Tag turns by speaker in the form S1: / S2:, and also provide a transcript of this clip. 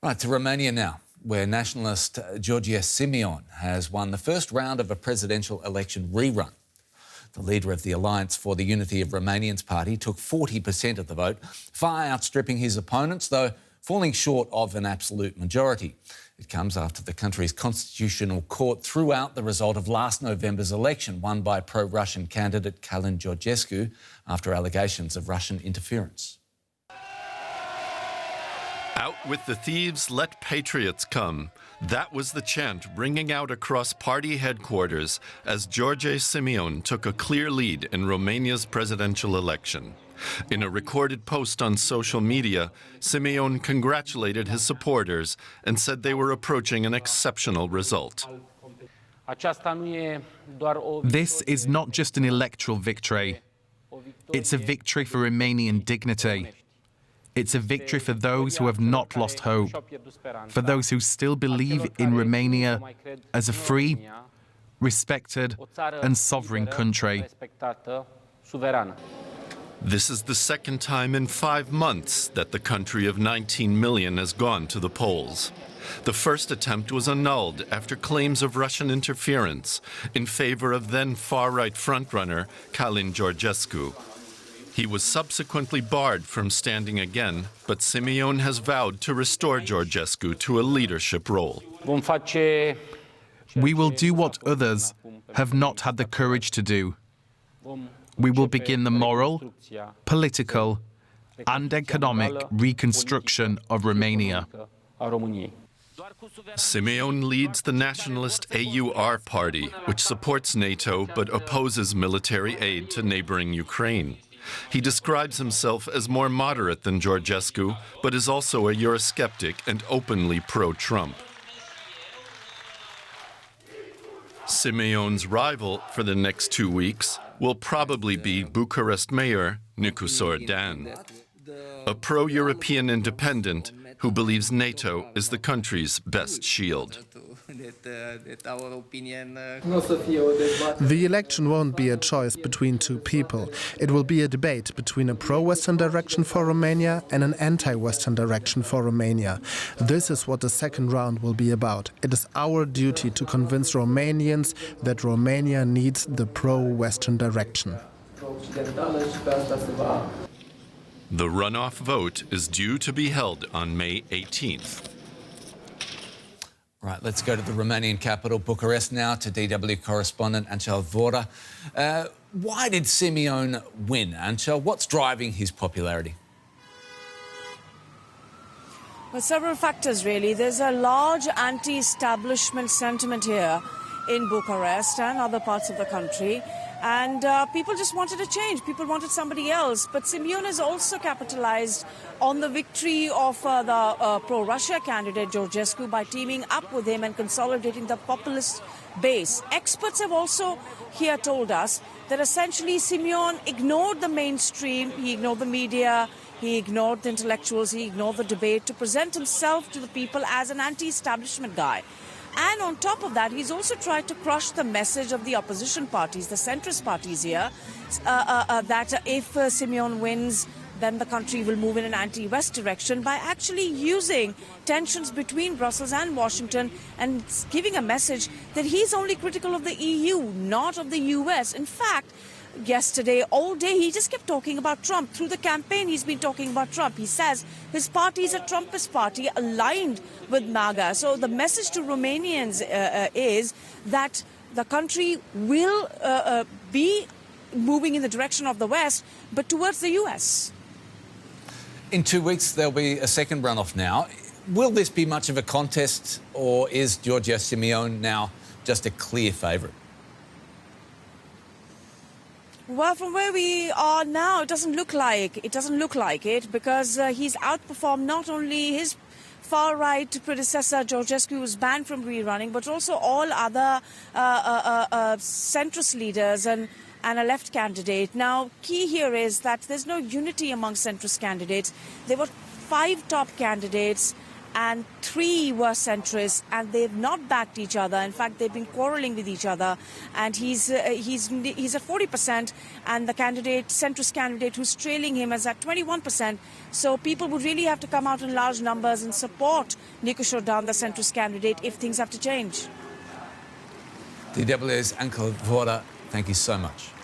S1: Right, to Romania now, where nationalist George Simion has won the first round of a presidential election rerun. The leader of the Alliance for the Unity of Romanians party took 40% of the vote, far outstripping his opponents, though falling short of an absolute majority. It comes after the country's constitutional court threw out the result of last November's election, won by pro-Russian candidate Calin George-scu after allegations of Russian interference.
S2: Out with the thieves, let patriots come. That was the chant ringing out across party headquarters as George Simion took a clear lead in Romania's presidential election. In a recorded post on social media, Simion congratulated his supporters and said they were approaching an exceptional result.
S3: This is not just an electoral victory. It's a victory for Romanian dignity. It's a victory for those who have not lost hope, for those who still believe in Romania as a free, respected and sovereign country.
S2: This is the second time in 5 months that the country of 19 million has gone to the polls. The first attempt was annulled after claims of Russian interference in favor of then far-right frontrunner Calin George-scu. He was subsequently barred from standing again, but Simion has vowed to restore George-scu to a leadership role.
S3: We will do what others have not had the courage to do. We will begin the moral, political and economic reconstruction of Romania.
S2: Simion leads the Nationalist AUR party, which supports NATO but opposes military aid to neighboring Ukraine. He describes himself as more moderate than George-scu, but is also a Eurosceptic and openly pro-Trump. Simion's rival for the next 2 weeks will probably be Bucharest Mayor Nicusor Dan, a pro-European independent who believes NATO is the country's best shield.
S4: The election won't be a choice between two people. It will be a debate between a pro-Western direction for Romania and an anti-Western direction for Romania. This is what the second round will be about. It is our duty to convince Romanians that Romania needs the pro-Western direction.
S2: The runoff vote is due to be held on May 18th.
S1: Right, let's go to the Romanian capital, Bucharest now, to DW correspondent Anchel Vora. Why did Simion win, Anchel? What's driving his popularity?
S5: Well, several factors, really. There's a large anti-establishment sentiment here in Bucharest and other parts of the country. And people just wanted a change. People wanted somebody else. But Simion has also capitalized on the victory of the pro-Russia candidate George-scu by teaming up with him and consolidating the populist base. Experts have also here told us that essentially Simion ignored the mainstream, he ignored the media, he ignored the intellectuals, he ignored the debate to present himself to the people as an anti-establishment guy. And on top of that, he's also tried to crush the message of the opposition parties, the centrist parties here, that if Simion wins, then the country will move in an anti-West direction by actually using tensions between Brussels and Washington and giving a message that he's only critical of the EU, not of the US. In fact, yesterday, all day, he just kept talking about Trump. Through the campaign, he's been talking about Trump. He says his party is a Trumpist party aligned with MAGA. So the message to Romanians is that the country will be moving in the direction of the West, but towards the US.
S1: In 2 weeks, there'll be a second runoff now. Will this be much of a contest, or is George Simion now just a clear favourite?
S5: Well, from where we are now, it doesn't look like it because he's outperformed not only his far-right predecessor, George-scu, who was banned from rerunning, but also all other centrist leaders and a left candidate. Now, key here is that there's no unity among centrist candidates. There were 5 top candidates, and 3 were centrists, and they've not backed each other. In fact, they've been quarrelling with each other. And he's at 40%, and the centrist candidate who's trailing him is at 21%. So people would really have to come out in large numbers and support Nicu Șordan, the centrist candidate, if things have to change.
S1: DW's Uncle Vora, thank you so much.